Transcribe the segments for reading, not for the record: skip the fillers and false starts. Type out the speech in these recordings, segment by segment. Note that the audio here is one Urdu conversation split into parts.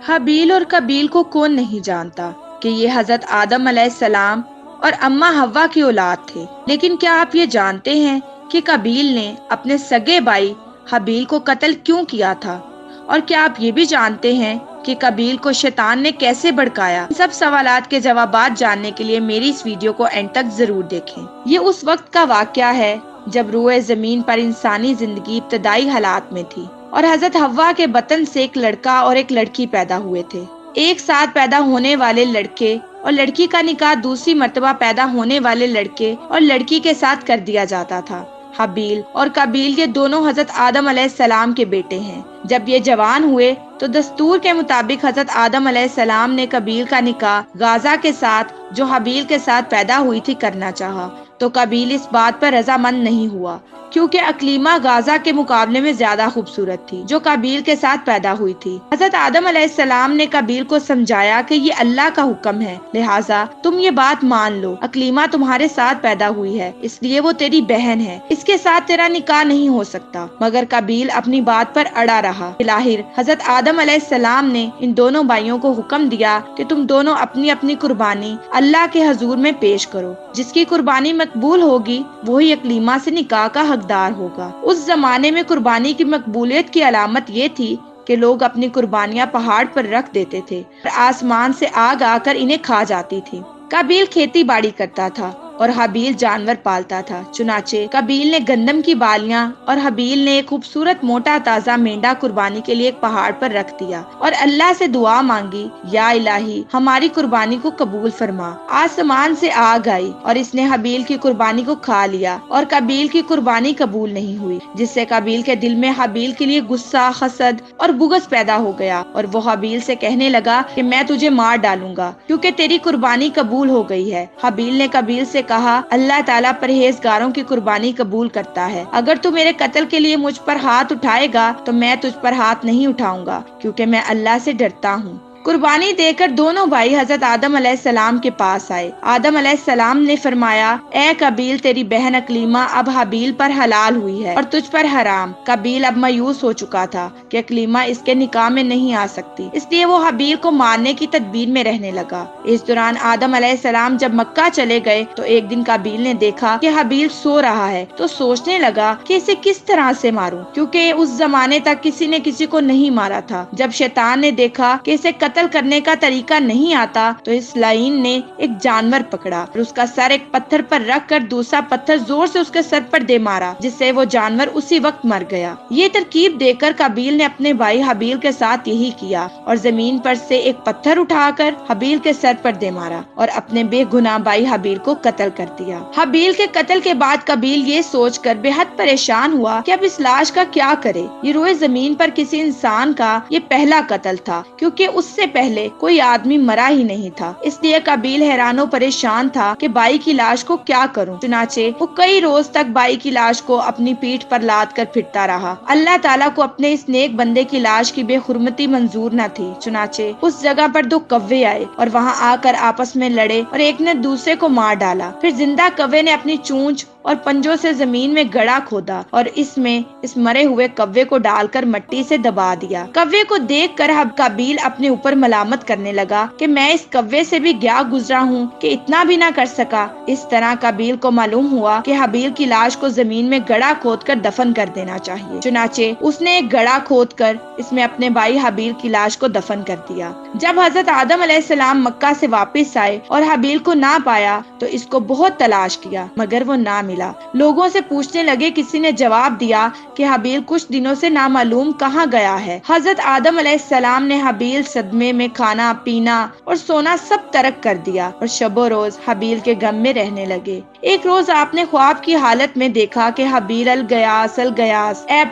حابیل اور قابیل کو کون نہیں جانتا کہ یہ حضرت آدم علیہ السلام اور اماں حوا کی اولاد تھے، لیکن کیا آپ یہ جانتے ہیں کہ قابیل نے اپنے سگے بھائی حابیل کو قتل کیوں کیا تھا؟ اور کیا آپ یہ بھی جانتے ہیں کہ قابیل کو شیطان نے کیسے بھڑکایا؟ ان سب سوالات کے جوابات جاننے کے لیے میری اس ویڈیو کو اینڈ تک ضرور دیکھیں۔ یہ اس وقت کا واقعہ ہے جب روئے زمین پر انسانی زندگی ابتدائی حالات میں تھی اور حضرت حوا کے بطن سے ایک لڑکا اور ایک لڑکی پیدا ہوئے تھے۔ ایک ساتھ پیدا ہونے والے لڑکے اور لڑکی کا نکاح دوسری مرتبہ پیدا ہونے والے لڑکے اور لڑکی کے ساتھ کر دیا جاتا تھا۔ حابیل اور قابیل یہ دونوں حضرت آدم علیہ السلام کے بیٹے ہیں۔ جب یہ جوان ہوئے تو دستور کے مطابق حضرت آدم علیہ السلام نے قابیل کا نکاح غازہ کے ساتھ جو حابیل کے ساتھ پیدا ہوئی تھی کرنا چاہا، تو قابیل اس بات پر رضامند نہیں ہوا کیونکہ اکلیمہ غازہ کے مقابلے میں زیادہ خوبصورت تھی جو قابیل کے ساتھ پیدا ہوئی تھی۔ حضرت آدم علیہ السلام نے قابیل کو سمجھایا کہ یہ اللہ کا حکم ہے، لہٰذا تم یہ بات مان لو، اکلیمہ تمہارے ساتھ پیدا ہوئی ہے اس لیے وہ تیری بہن ہے، اس کے ساتھ تیرا نکاح نہیں ہو سکتا۔ مگر قابیل اپنی بات پر اڑا رہا۔ بالآخر حضرت آدم علیہ السلام نے ان دونوں بھائیوں کو حکم دیا کہ تم دونوں اپنی اپنی قربانی اللہ کے حضور میں پیش کرو، جس کی قربانی مقبول ہوگی وہی اکلیمہ سے نکاح کا حقدار ہوگا۔ اس زمانے میں قربانی کی مقبولیت کی علامت یہ تھی کہ لوگ اپنی قربانیاں پہاڑ پر رکھ دیتے تھے اور آسمان سے آگ آ کر انہیں کھا جاتی تھی۔ قابیل کھیتی باڑی کرتا تھا اور حابیل جانور پالتا تھا، چنانچہ قابیل نے گندم کی بالیاں اور حابیل نے ایک خوبصورت موٹا تازہ مینڈا قربانی کے لیے ایک پہاڑ پر رکھ دیا اور اللہ سے دعا مانگی، یا الہی ہماری قربانی کو قبول فرما۔ آسمان سے آگ آئی اور اس نے حابیل کی قربانی کو کھا لیا اور قابیل کی قربانی قبول نہیں ہوئی، جس سے قابیل کے دل میں حابیل کے لیے غصہ، حسد اور بغض پیدا ہو گیا اور وہ حابیل سے کہنے لگا کہ میں تجھے مار ڈالوں گا کیونکہ تیری قربانی قبول ہو گئی ہے۔ حابیل نے قابیل سے کہا، اللہ تعالیٰ پرہیزگاروں کی قربانی قبول کرتا ہے، اگر تو میرے قتل کے لیے مجھ پر ہاتھ اٹھائے گا تو میں تجھ پر ہاتھ نہیں اٹھاؤں گا کیونکہ میں اللہ سے ڈرتا ہوں۔ قربانی دے کر دونوں بھائی حضرت آدم علیہ السلام کے پاس آئے۔ آدم علیہ السلام نے فرمایا، اے قابیل تیری بہن اکلیمہ اب حابیل پر حلال ہوئی ہے اور تجھ پر حرام۔ قابیل اب مایوس ہو چکا تھا کہ اکلیمہ اس کے نکاح میں نہیں آ سکتی، اس لیے وہ حابیل کو مارنے کی تدبیر میں رہنے لگا۔ اس دوران آدم علیہ السلام جب مکہ چلے گئے تو ایک دن قابیل نے دیکھا کہ حابیل سو رہا ہے تو سوچنے لگا کہ اسے کس طرح سے ماروں، کیونکہ اس زمانے تک کسی نے کسی کو نہیں مارا تھا۔ جب شیطان نے دیکھا کہ اسے قتل کرنے کا طریقہ نہیں آتا تو اس لعین نے ایک جانور پکڑا اور اس کا سر ایک پتھر پر رکھ کر دوسرا پتھر زور سے اس کے سر پر دے مارا، جس سے وہ جانور اسی وقت مر گیا۔ یہ ترکیب دیکھ کر قابیل نے اپنے بھائی حابیل کے ساتھ یہی کیا اور زمین پر سے ایک پتھر اٹھا کر حابیل کے سر پر دے مارا اور اپنے بے گناہ بھائی حابیل کو قتل کر دیا۔ حابیل کے قتل کے بعد قابیل یہ سوچ کر بے حد پریشان ہوا کہ اب اس لاش کا کیا کرے۔ یہ روئے زمین پر کسی انسان کا یہ پہلا قتل تھا کیونکہ اس سے پہلے کوئی آدمی مرا ہی نہیں تھا، اس لیے قابیل حیران و پریشان تھا کہ بھائی کی لاش کو کیا کروں۔ چنانچہ وہ کئی روز تک بھائی کی لاش کو اپنی پیٹھ پر لاد کر پھرتا رہا۔ اللہ تعالیٰ کو اپنے اس نیک بندے کی لاش کی بے حرمتی منظور نہ تھی، چنانچہ اس جگہ پر دو کوے آئے اور وہاں آ کر آپس میں لڑے اور ایک نے دوسرے کو مار ڈالا۔ پھر زندہ کوے نے اپنی چونچ اور پنجوں سے زمین میں گڑھا کھودا اور اس میں اس مرے ہوئے کوے کو ڈال کر مٹی سے دبا دیا۔ کوے کو دیکھ کر قابیل اپنے اوپر ملامت کرنے لگا کہ میں اس کوے سے بھی گیا گزرا ہوں کہ اتنا بھی نہ کر سکا۔ اس طرح قابیل کو معلوم ہوا کہ حابیل کی لاش کو زمین میں گڑھا کھود کر دفن کر دینا چاہیے، چنانچہ اس نے ایک گڑھا کھود کر اس میں اپنے بھائی حابیل کی لاش کو دفن کر دیا۔ جب حضرت آدم علیہ السلام مکہ سے واپس آئے اور حابیل کو نہ پایا تو اس کو بہت تلاش کیا مگر وہ نہ ملا۔ لوگوں سے پوچھنے لگے، کسی نے جواب دیا کہ حابیل کچھ دنوں سے نامعلوم کہاں گیا ہے۔ حضرت آدم علیہ السلام نے حابیل صدمے میں کھانا پینا اور سونا سب ترک کر دیا اور شب و روز حابیل کے غم میں رہنے لگے۔ ایک روز آپ نے خواب کی حالت میں دیکھا کہ حابیل الغیاث الغیاث، اے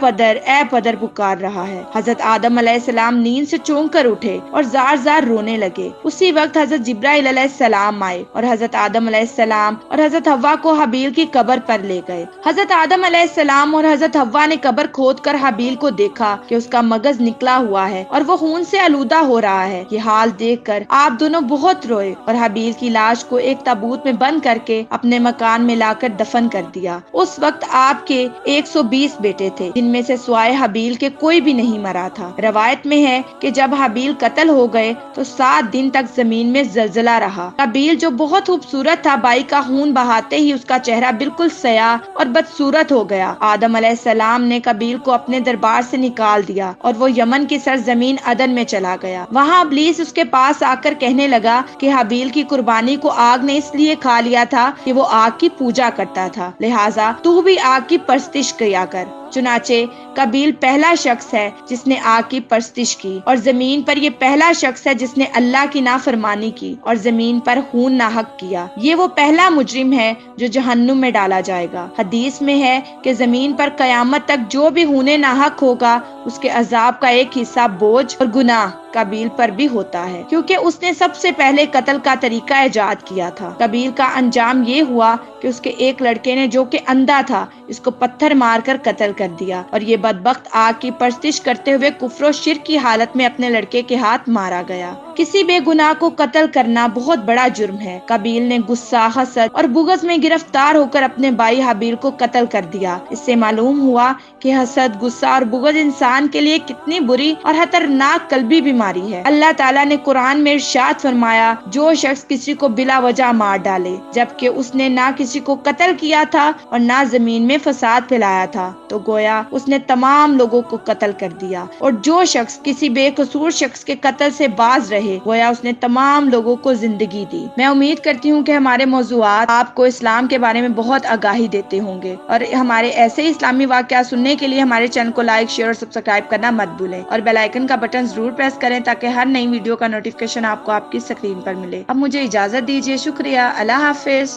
پدر پکار رہا ہے۔ حضرت آدم علیہ السلام نیند سے چونک کر اٹھے اور زار زار رونے لگے۔ اسی وقت حضرت جبرائیل علیہ السلام آئے اور حضرت آدم علیہ السلام اور حضرت حوا کو حابیل کی قبر قبر پر لے گئے۔ حضرت آدم علیہ السلام اور حضرت حوا نے قبر کھود کر حابیل کو دیکھا کہ اس کا مغز نکلا ہوا ہے اور وہ خون سے آلودہ ہو رہا ہے۔ یہ حال دیکھ کر آپ دونوں بہت روئے اور حابیل کی لاش کو ایک تابوت میں بند کر کے اپنے مکان میں لا کر دفن کر دیا۔ اس وقت آپ کے 120 بیٹے تھے، جن میں سے سوائے حابیل کے کوئی بھی نہیں مرا تھا۔ روایت میں ہے کہ جب حابیل قتل ہو گئے تو 7 دن تک زمین میں زلزلہ رہا۔ حابیل جو بہت خوبصورت تھا، بائی کا خون بہاتے ہی اس کا چہرہ بالکل سیاہ اور بدصورت ہو گیا۔ آدم علیہ السلام نے قابیل کو اپنے دربار سے نکال دیا اور وہ یمن کی سرزمین عدن میں چلا گیا۔ وہاں ابلیس اس کے پاس آ کر کہنے لگا کہ حابیل کی قربانی کو آگ نے اس لیے کھا لیا تھا کہ وہ آگ کی پوجا کرتا تھا، لہٰذا تو بھی آگ کی پرستش کیا کر۔ چنانچہ قابیل پہلا شخص ہے جس نے آگ کی پرستش کی، اور زمین پر یہ پہلا شخص ہے جس نے اللہ کی نافرمانی کی اور زمین پر خون ناحق کیا۔ یہ وہ پہلا مجرم ہے جو جہنم میں ڈالا جائے گا۔ حدیث میں ہے کہ زمین پر قیامت تک جو بھی خون ناحق ہوگا، اس کے عذاب کا ایک حصہ بوجھ اور گناہ قابیل پر بھی ہوتا ہے، کیونکہ اس نے سب سے پہلے قتل کا طریقہ ایجاد کیا تھا۔ قابیل کا انجام یہ ہوا کہ اس کے ایک لڑکے نے جو کہ اندھا تھا، اس کو پتھر مار کر قتل کر دیا، اور یہ بدبخت آگ کی پرستش کرتے ہوئے کفر و شرک کی حالت میں اپنے لڑکے کے ہاتھ مارا گیا۔ کسی بے گناہ کو قتل کرنا بہت بڑا جرم ہے۔ قابیل نے غصہ، حسد اور بغض میں گرفتار ہو کر اپنے بھائی حابیل کو قتل کر دیا۔ اس سے معلوم ہوا کہ حسد، غصہ اور بغض انسان کے لیے کتنی بری اور خطرناک قلبی بیماری ہے۔ اللہ تعالیٰ نے قرآن میں ارشاد فرمایا، جو شخص کسی کو بلا وجہ مار ڈالے جبکہ اس نے نہ کسی کو قتل کیا تھا اور نہ زمین میں فساد پھیلایا تھا، تو گویا اس نے تمام لوگوں کو قتل کر دیا، اور جو شخص کسی بے قصور شخص کے قتل سے باز رہے گویا اس نے تمام لوگوں کو زندگی دی۔ میں امید کرتی ہوں کہ ہمارے موضوعات آپ کو اسلام کے بارے میں بہت آگاہی دیتے ہوں گے، اور ہمارے ایسے ہی اسلامی واقعات سننے کے لیے ہمارے چینل کو لائک، شیئر اور سبسکرائب کرنا مت بھولیں، اور بیل آئیکن کا بٹن ضرور پریس کریں تاکہ ہر نئی ویڈیو کا نوٹیفکیشن آپ کو آپ کی اسکرین پر ملے۔ اب مجھے اجازت دیجیے، شکریہ، اللہ حافظ۔